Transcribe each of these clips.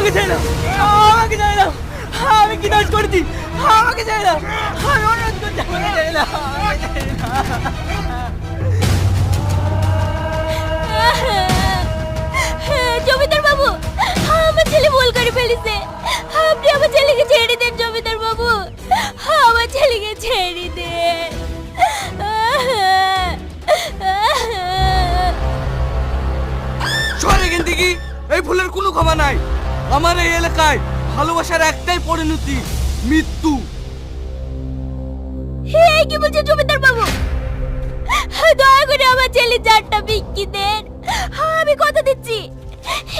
আমাকে ছেড়ে দাও, আমাকে ছেড়ে দাও। আমি কি দোষ করেছি? আমাকে ছেড়ে দাও, আমি অনুরোধ করছি, আমাকে ছেড়ে দাও, আমাকে ছেড়ে দাও। জমিদার বাবু, আমার ছেলে ভুল করে ফেলেছে, আপনি আমার ছেলেকে ছেড়ে দেন। জমিদার বাবু, আমার ছেলেকে ছেড়ে দেন। সর এখান থেকে, এই ভুলের কোনো ক্ষমা নাই। আমার এই এলাকায় ভালোবাসার একটাই পরিণতি, মৃত্যু। এই কি বলছেন জমিদার বাবু? দয়া করে আমার ছেলে জানটা বিক্রি দেন। আমি কথা দিচ্ছি,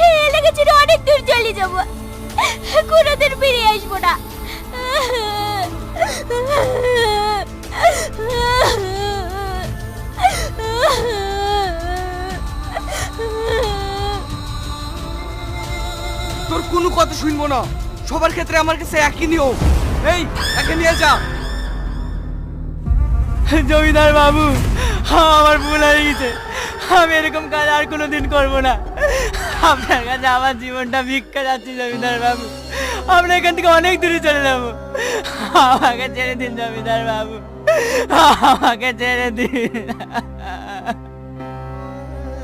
এই এলাকা ছেড়ে অনেক দূর চলে যাবো, কোনোদিন ফিরে আসবো না। তোর কোনো কথা শুনবো না, সবার ক্ষেত্রে আমার কাছে একই নিয়ম। এই একে নিয়ে যা। জমিদার বাবু, আমার ভুল হয়ে গেছে, আমি এরকম কাজ আর কোনোদিন করবো না। আপনার কাছে আমার জীবনটা ভিক্ষা যাচ্ছে জমিদার বাবু, আমরা এখান থেকে অনেক দূরে চলে যাবো। আমাকে ছেড়ে দিন জমিদার বাবু, আমাকে ছেড়ে দিন।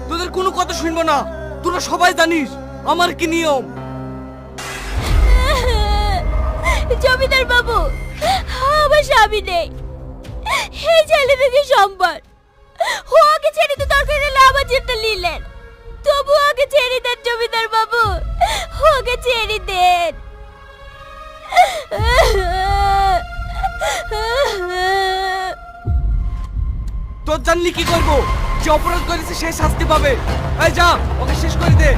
তোদের কোনো কথা শুনবো না, তোরা সবাই জানিস আমার কি নিয়ম। জমিদার বাবু, আমার স্বামী নেই, এই ছেলেটাকে সম্পদ, ওকে ছেড়ে তো দরকার হলে আমার যেটা নিলেন, তবু ওকে ছেড়ে দেন জমিদার বাবু, ওকে ছেড়ে দেন। তোর জানলি কি করবো? যে অপরাধ করেছে সে শাস্তি পাবে। এই যা, ওকে শেষ করে দে।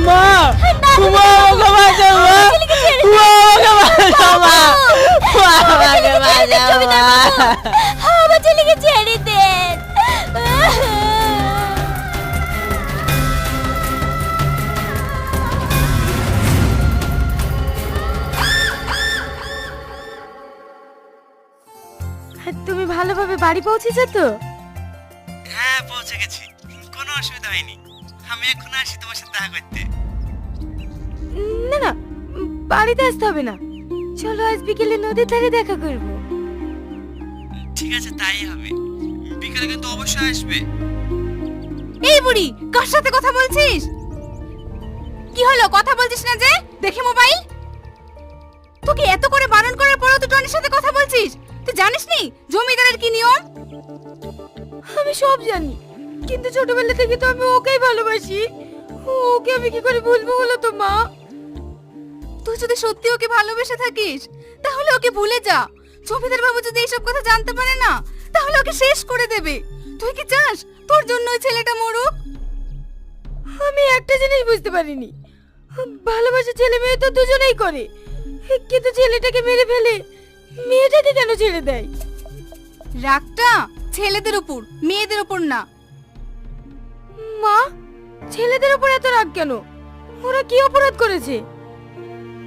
মা, মা, ওকে বাঁচাও, মা, মা, ওকে বাঁচাও, মা, মা, আমাকে বাঁচাও, মা। আমার ছেলেকে ছেড়ে দেন। তুমি ভালোভাবে বাড়ি পৌঁছেছো তো? হ্যাঁ, পৌঁছে গেছি, কোনো অসুবিধা হয়নি। আমি এখন আসি তোমার সাথে দেখা করতে। না না, বাড়িতে আসতে হবে না, চলো আজ বিকেলে নদীর ধারে দেখা করব। ঠিক আছে, তাই হবে। বিকালে কিন্তু অবশ্যই আসবে। এই বুড়ি, কার সাথে কথা বলছিস? কি হলো, কথা বলছিস না যে? দেখি মোবাইল। তোকে এত করে বারণ করার পরেও তুই টনির সাথে কথা বলছিস? তুই জানিস নি জমিদারের কি নিয়ম? আমি সব জানি, কিন্তু ছোটবেলা থেকে তো আমি ওকেই ভালোবাসি, ওকে আমি কি করে ভুলবো বলো তো মা? তুই যদি সত্যি ওকে ভালোবেসে থাকিস তাহলে ওকে ভুলে যা। জমিদার বাবু যদি এইসব কথা জানতে পারে না তাহলে ওকে শেষ করে দেবে। তুই কি চাস তোর জন্য ওই ছেলেটা মরুক? আমি একটা জিনিস বুঝতে পারিনি, ভালোবাসা ছেলে মেয়ে তো দুজনেই করে, কিন্তু ছেলেটাকে মেরে ফেলে মেয়েটাকে কেন ছেড়ে দেয়? রাগটা ছেলেদের উপর, মেয়েদের উপর না। মা, ছেলেদের উপর এত রাগ কেন? ওরা কি অপরাধ করেছে?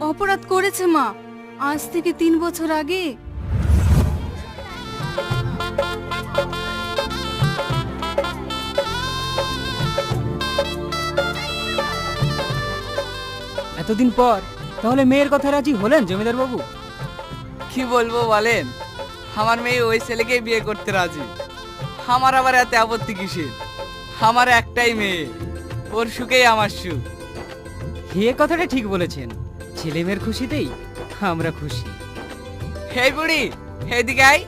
অপরাধ করেছে মা, আজ থেকে 3 বছর আগে। এতদিন পর তাহলে মেয়ের কথা রাজি হলেন জমিদার বাবু? কি বলবো বলেন, আমার মেয়ে ওই ছেলেকে বিয়ে করতে রাজি। আমার আবার এত আপত্তি কিসের? আমার একটাই মেয়ে, ওর সুখেই আমার সুখ। এ কথাটা ঠিক বলেছেন, ছেলে মেয়ের খুশিতেই আমরা খুশি। এই বুড়ি, এইদিকে আয়।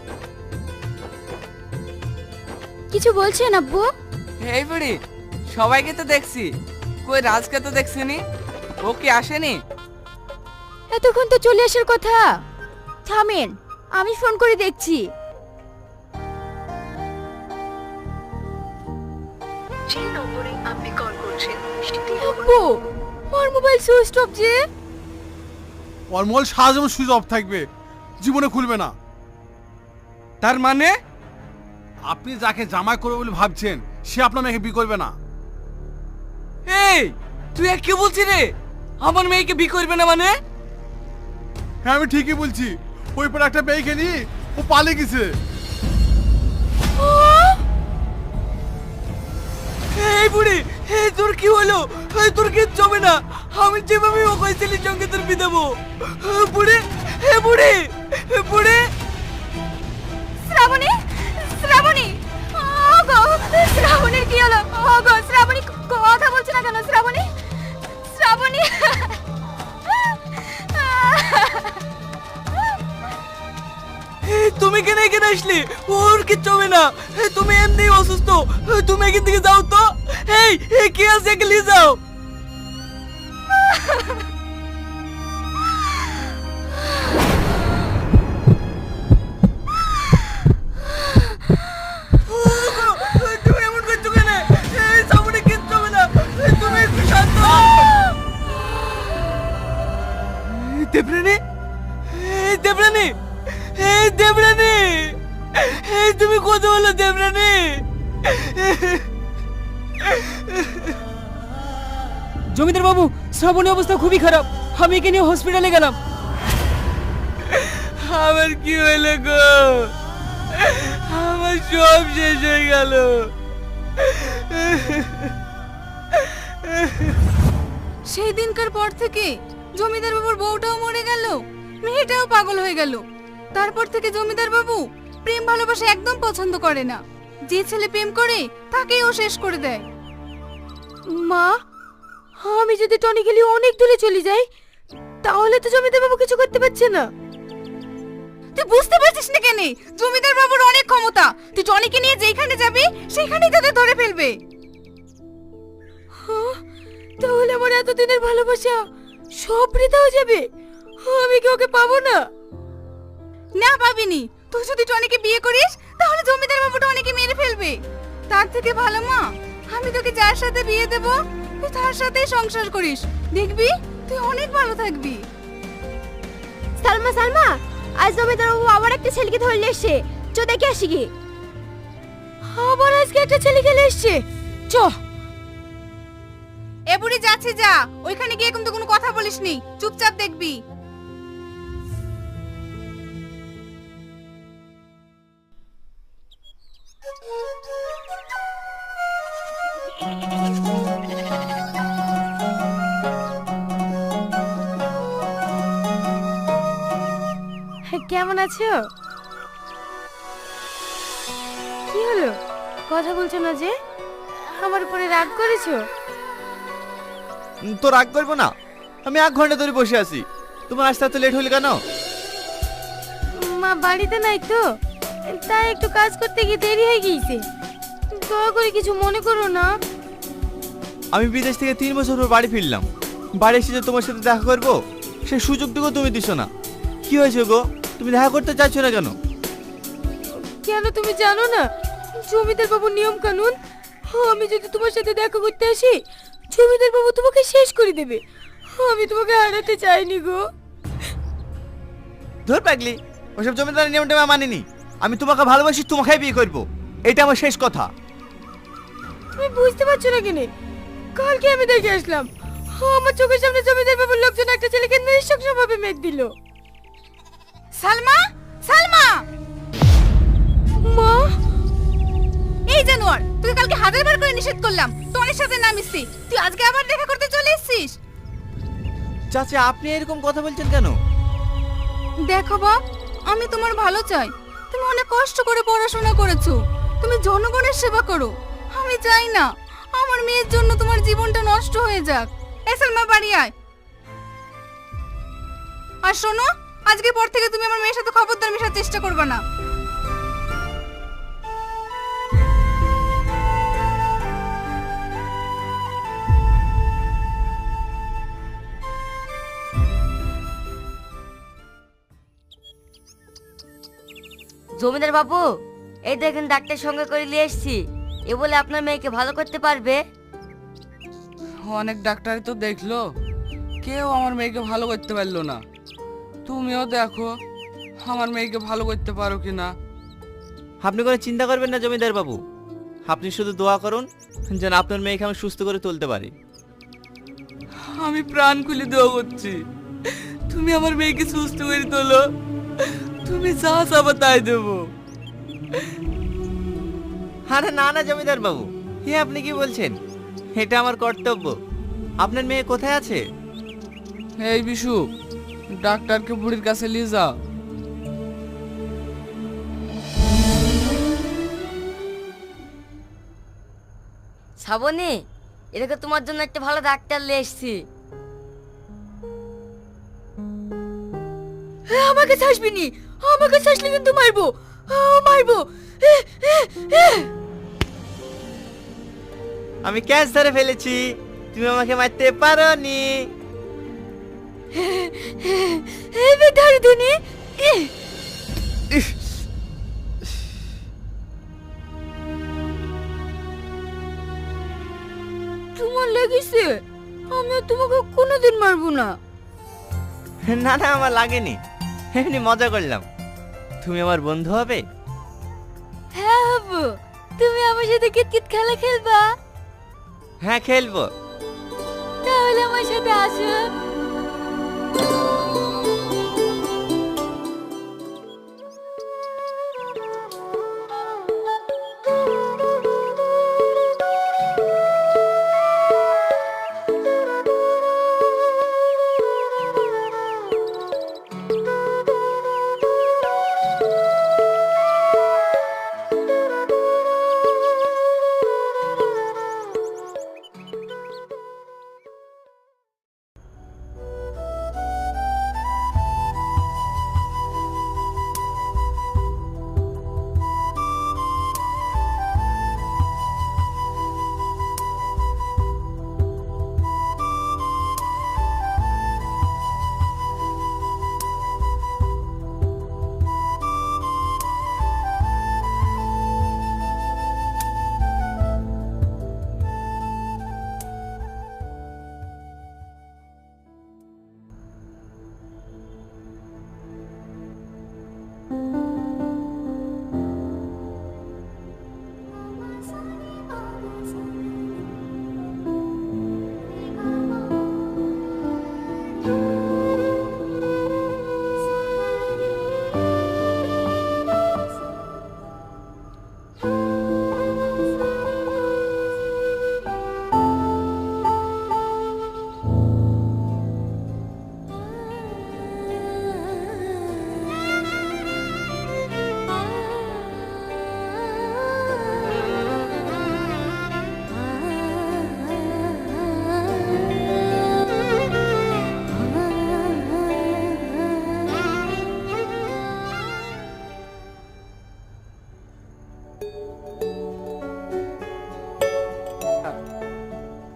কিছু বলছেন আব্বু? এই বুড়ি, সবাইকে তো দেখছি, কই রাজকে তো দেখছিনি, ও কি আসেনি? এতক্ষণ তো চলে আসার কথা। থামেন, আমি ফোন করে দেখছি। যে নম্বরে আপনি কল করছেন সেটি আব্বু, ওর মোবাইল সুইচ অফ যে। ওর মোবাইল সারা জীবন সুইচ অফ থাকবে, জীবনে খুলবে না। তার মানে আপনি যাকে জামাই করবে বলে ভাবছেন সে আপনার মেয়েকে বিয়ে করবে না। এই তুই আর কি বলছিস রে? আমার মেয়েকে বিয়ে করবে না মানে? হ্যাঁ, আমি ঠিকই বলছি। ওই পর একটা মেয়েকে নিয়ে ও পালিয়ে গেছে। এই বুড়ি, এই তোর কি হলো? এই তোর কিচ্ছু হবে না, আমি যেভাবে ও কইছিলির সঙ্গে তোর বিয়ে দেবো। বুড়ি, হে বুড়ি, বুড়ি। শ্রাবণী, শ্রাবণী, ওগো শ্রাবণীর কি হলো? ওগো শ্রাবণী কথা বলছে না কেন? শ্রাবণী, শ্রাবণী। তুমি কেন এখানে আসলে? ওর কিচ্ছু হবে না, তুমি এমনি অসুস্থ, তুমি এখান থেকে যাও তো। এই কে আছে, একে নিয়ে যাও। তুমি এমন করছো কেন? এই সামনে কিচ্ছু হবে না, তুমি একটু শান্ত হও। দেবরানী, দেবরানী, এই দেবরানী, এই তুমি কথা বলো দেবরানী। জমিদার বাবু, শ্রাবণীর অবস্থা খুবই খারাপ, আমি একে নিয়ে হসপিটালে গেলাম। আমার কি হইলো গো? আমার সব শেষ হয়ে গেল। সেই দিনকার পর থেকে জমিদার বাবুর বউটাও মরে গেল, মেয়েটাও পাগল হয়ে গেল। তারপর থেকে জমিদার বাবু প্রেম ভালোবাসা একদম পছন্দ করে না। যে ছেলে প্রেম করে তাকেই ও শেষ করে দেয়। মা, আমি যদি টনি খেলি অনেক দূরে চলে যাই, তাহলে তো জমিদার বাবু কিছু করতে পারছে না। তুই বুঝতে পারছিস না কেন? জমিদার বাবুর অনেক ক্ষমতা, তুই টনিকে নিয়ে যেখানে যাবি সেখানেই তোদের ধরে ফেলবে। তাহলে আমার এতদিনের ভালোবাসা সব বৃথা হয়ে যাবে, আমি কি ওকে পাবো না? না পাবিনি। তুই যদি টনিকে বিয়ে করিস তাহলে জমিদার বাবু টনিকে মেরে ফেলবে। তার থেকে ভালো মা, আমি তোকে যার সাথে বিয়ে দেব তুই তার সাথেই সংসার করিস, দেখবি তুই অনেক ভালো থাকবি। সালমা, সালমা, আজ জমিদার বাবু আবার একটা ছেলেকে ধরলে এসছে, চ দেখে আসি কি। আবার আজকে একটা ছেলে খেলে এসছে, চ। এ বুড়ি যাচ্ছে, যা ওইখানে গিয়ে কিন্তু কোনো কথা বলিসনি, চুপচাপ দেখবি। কেমন আছো? কি হলো, কথা বলছো না যে? আমার উপরে রাগ করেছো? তো রাগ করবো না, আমি 1 ঘন্টা ধরে বসে আছি, তোমার আসতে এত লেট হলো কেন? মা বাড়িতে নাই তো, তাই একটু কাজ করতে গিয়ে দেরি হয়ে গিয়েছে। দয়া করে কিছু মনে করো না। আমি বিদেশ থেকে 3 বছর পর বাড়ি ফিরলাম, বাড়ি এসে যে তোমার সাথে দেখা করবো সেই সুযোগটুকু তুমি দিছো না। কি হয়েছে গো, তুমি দেখা করতে চাইছো না কেন? কেন তুমি জানো না জমিদার বাবুর নিয়ম কানুন? আমি যদি তোমার সাথে দেখা করতে আসি, জমিদার বাবু তোমাকে শেষ করে দেবে। আমি তোমাকে হারাতে চাইনি গো। ধর পাগলি, ওসব জমিদারের নিয়মটা আমি মানিনি। আমি তোমাকে ভালোবাসি, তোমাকেই বিয়ে করবো, এটা আমার শেষ কথা। তুমি বুঝতে পারছো না কেন? কালকে আমি দেখে আসলাম, আমার চোখের সামনে জমিদার বাবুর লোকজন একটা ছেলেকে নৃশংসভাবে মেরে দিল। সালমা, সালমা, মা, এই জানোয়ার, তুই কালকে 1000 বার করে নিষেধ করলাম টনির সাথে না মিশতে, তুই আজকে আবার দেখা করতে চলে এসেছিস। চাচা, আপনি এরকম কথা বলছেন কেন? দেখো বাপ, আমি তোমার ভালো চাই। তুমি অনেক কষ্ট করে পড়াশোনা করেছো, তুমি জনগণের সেবা করো। আমি চাই না আমার মেয়ের জন্য তোমার জীবনটা নষ্ট হয়ে যাক। এই সালমা, বাড়ি আয়। আর শোনো, আজকের পর থেকে তুমি আমার মেয়ের সাথে খবরদার মেশার চেষ্টা করবে না। জমিদার বাবু, এই দেখেন ডাক্তার সঙ্গে করে নিয়ে এসেছি, এ বলে আপনার মেয়েকে ভালো করতে পারবে। অনেক ডাক্তারই তো দেখলো, কেউ আমার মেয়েকে ভালো করতে পারলো না। তুমিও দেখো আমার মেয়েকে ভালো করতে পারো কিনা। আপনি কোনো চিন্তা করবেন না জমিদার বাবু, আপনি শুধু দোয়া করুন যেন আপনার মেয়েকে আমি সুস্থ করে তুলতে পারি। আমি প্রাণ খুলে দোয়া করছি, তুমি আমার মেয়েকে সুস্থ করে তোলো। তুমি যা চাবা তাই দেবো। আরে না না জমিদার বাবু, হে আপনি কি বলছেন? এটা আমার কর্তব্য। আপনার মেয়ে কোথায় আছে? এই বিশু, ডাক্তারকে বুড়ির কাছে নিয়ে যা। শ্রাবণী, এটাকে তোমার জন্য একটা ভালো ডাক্তার নিয়ে এসছি। আমাকে ছাড়বি নি, আমাকে ছাড়লে কিন্তু মারবো, মারবো। আমি ক্যাচ ধরে ফেলেছি, তুমি আমাকে মারতে পারোনি। ধরে দিনি। তোমার লেগেছে, আমি আর তোমাকে কোনোদিন মারবো না। না না, আমার লাগেনি, এমনি মজা করলাম। তুমি আমার বন্ধু হবে? হ্যাঁ হবো। তুমি আমার সাথে কিতকিত খেলা খেলবা? হ্যাঁ, খেলবো। তাহলে আমার সাথে আসো।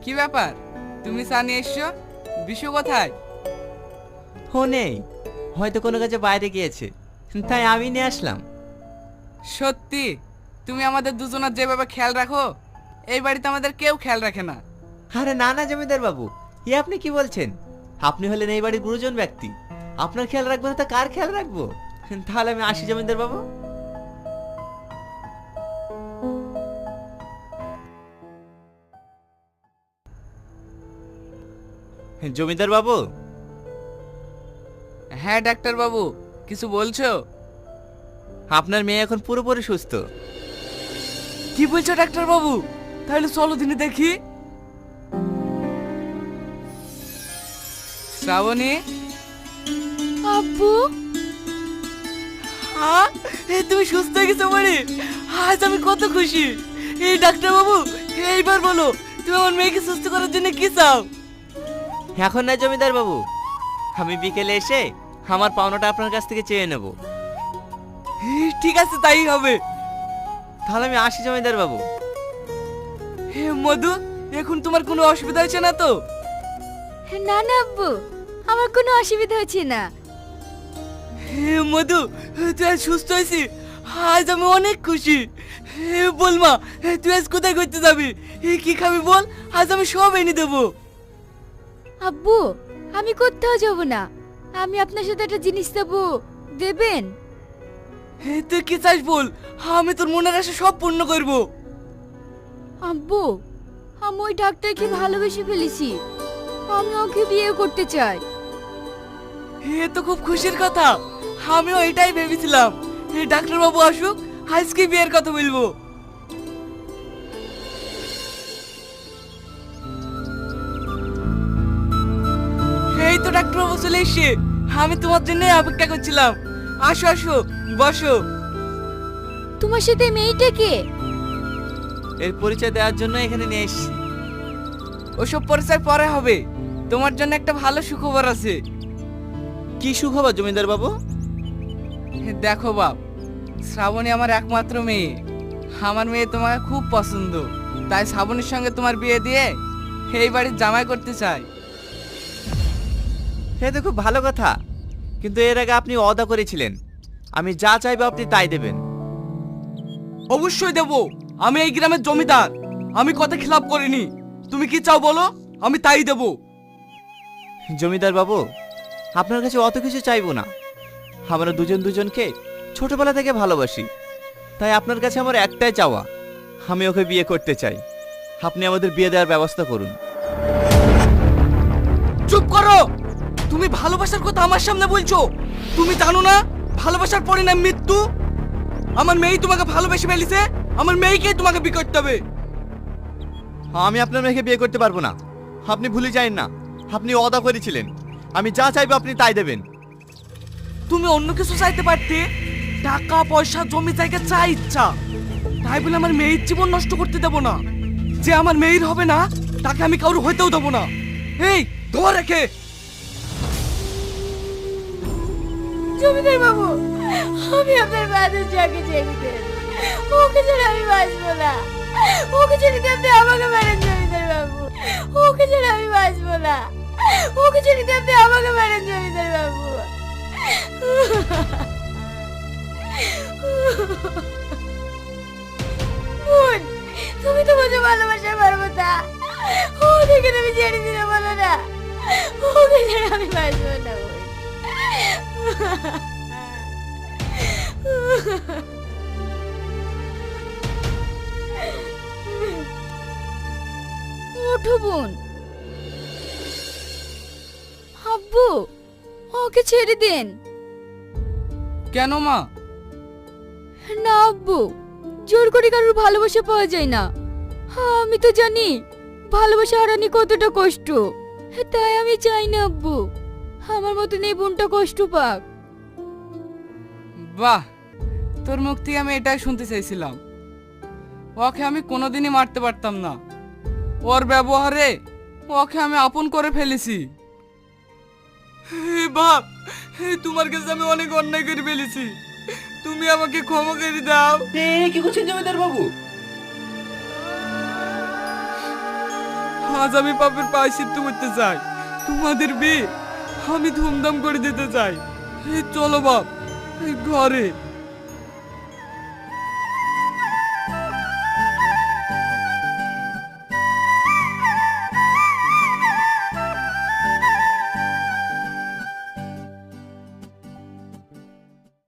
কি ব্যাপার, তুমি চা নিয়ে এসছো? বিশু কোথায়? ও নেই, হয়তো কোনো কাজে বাইরে গিয়েছে, তাই আমি নিয়ে আসলাম। সত্যি তুমি আমাদের দুজনের যেভাবে খেয়াল রাখো, এই বাড়িতে আমাদের কেউ খেয়াল রাখে না। আরে না না জমিদার বাবু, আপনি কি বলছেন? আপনি হলেন এই বাড়ির গুরুজন ব্যক্তি, আপনার খেয়াল রাখবো না তা কার খেয়াল রাখবো? তাহলে আমি আসি জমিদার বাবু। জমিদার বাবু। হ্যাঁ ডাক্তার বাবু, কিছু বলছো? আপনার মেয়ে এখন পুরোপুরি সুস্থ। কি বলছো ডাক্তার বাবু? তাহলে চলো দিনে দেখি। শ্রাবণী। আব্বু, হ্যাঁ, তুমি সুস্থ হয়ে গেছো মানে? আজ আমি কত খুশি। এই ডাক্তার বাবু, এইবার বলো তুমি আমার মেয়েকে সুস্থ করার জন্য কি চাও? এখন না জমিদার বাবু, আমি বিকেলে এসে আমার পাওনাটা আপনার কাছ থেকে চেয়ে নেব। ঠিক আছে, তাই হবে। তাহলে আমি আসি জমিদার বাবু। হে মধু, এখন তোমার কোনো অসুবিধা হচ্ছে না তো? না না আব্বু, আমার কোনো অসুবিধা হচ্ছে না। হে মধু, তুই আজ সুস্থ হয়েছিস, আজ আমি অনেক খুশি। হে বল মা, তুই আজ কোথায় ঘুরতে যাবি? কি খাবি বল, আজ আমি সব এনে দেবো। আব্বু, আমি কোথাও যাব না, আমি আপনার সাথে একটা জিনিস দেবো, দেবেন? হে তুই কি চাস বল, আমি তোর মনের আশা সব পূর্ণ করবো। আব্বু, আমি ওই ডাক্তারকে ভালোবেসে ফেলেছি, আমি ওকে বিয়ে করতে চাই। হে তো খুব খুশির কথা, আমিও এটাই ভেবেছিলাম। এই ডাক্তার বাবু আসুক, আজকে বিয়ের কথা বলবো। ডাক্তারবাবু চলে এসছে, আমি তোমার জন্য অপেক্ষা করছিলাম। আসো আসো, বসো। তোমার সাথে মেয়েটা কে? এর পরিচয় দেওয়ার জন্য এখানে নিয়ে এসেছি। ওসব পরিচয় পরে হবে, তোমার জন্য একটা ভালো সুখবর আছে। কি সুখবর জমিদার বাবু? দেখো বাপ, শ্রাবণী আমার একমাত্র মেয়ে। আমার মেয়ে তোমাকে খুব পছন্দ, তাই শ্রাবণীর সঙ্গে তোমার বিয়ে দিয়ে এই বাড়ির জামাই করতে চাই। সে তো খুব ভালো কথা, কিন্তু এর আগে আপনি ওয়াদা করেছিলেন আমি যা চাইবো আপনি তাই দেবেন। অবশ্যই দেব, আমি এই গ্রামের জমিদার, আমি কথা খিলাপ করিনি। তুমি কি চাও বলো, আমি তাই দেব। জমিদার বাবু, আপনার কাছে অত কিছু চাইবো না। আমরা দুজন দুজনকে ছোটবেলা থেকে ভালোবাসি, তাই আপনার কাছে আমার একটাই চাওয়া, আমি ওকে বিয়ে করতে চাই। আপনি আমাদের বিয়ে দেওয়ার ব্যবস্থা করুন। চুপ করো, তুমি ভালোবাসার কথা আমার সামনে বলছো? তুমি জানো না ভালোবাসার পরিণাম মৃত্যু? আমার মেয়ে তোমাকে ভালোবেসে ফেলেছে, আমার মেয়েকেই তোমাকে বিয়ে করতে হবে। আমি আপনার মেয়েকে বিয়ে করতে পারবো না। আপনি ভুলে যায়েন না, আপনি ওয়াদা করেছিলেন আমি যা চাইবো আপনি তাই দেবেন। তুমি অন্য কিছু চাইতে পারতে, টাকা পয়সা জমি জায়গা চাই ইচ্ছা, তাই বলে আমার মেয়ের জীবন নষ্ট করতে দেব না। যে আমার মেয়ের হবে না তাকে আমি কারো হইতেও দেব না। এই ধর রেখে। জমিদার বাবু, আমি আপনার বাদের যাকে ছেড়ে দেন, ওকে ছাড়া আমি বাঁচবো না। ওকে ছেড়ে দিয়ে আপনি আমাকে মারেন জমিদার বাবু, ওকে ছাড়া আমি বাঁচবো না। ওকে ছেড়ে দিয়ে আপনি আমাকে মারেন জমিদার বাবু। বোন, তুমি তো বুঝে ভালোবাসা পারবো না, ও দেখে তুমি ছেড়ে দিতে বলো না। ওকে ছাড়া আমি বাঁচবো না বোন। ওঠো বোন। আব্বু, ওকে ছেড়ে দেন। কেন মা? না আব্বু, জোর করে কারোর ভালোবাসা পাওয়া যায় না। আমি তো জানি ভালোবাসা হারানি কতটা কষ্ট, তাই আমি চাই না আব্বু আমার মতন এই বোনটা কষ্ট পাক। বাহ, তোর মুখ থেকে আমি এটাই শুনতে চাইছিলাম। ওকে আমি কোনোদিনই মারতে পারতাম না, ওর ব্যবহারে ওকে আমি আপন করে ফেলেছি। বাপ, তোমার কাছে আমি অনেক অন্যায় করে ফেলেছি, তুমি আমাকে ক্ষমা করে দাও। কি করছেন জমিদার বাবু? আজ আমি পাপের প্রায়শ্চিত্ত করতে চাই, তোমাদের বিয়ে আমি ধুমধাম করে দিতে চাই। চলো বাপ, ঘরে।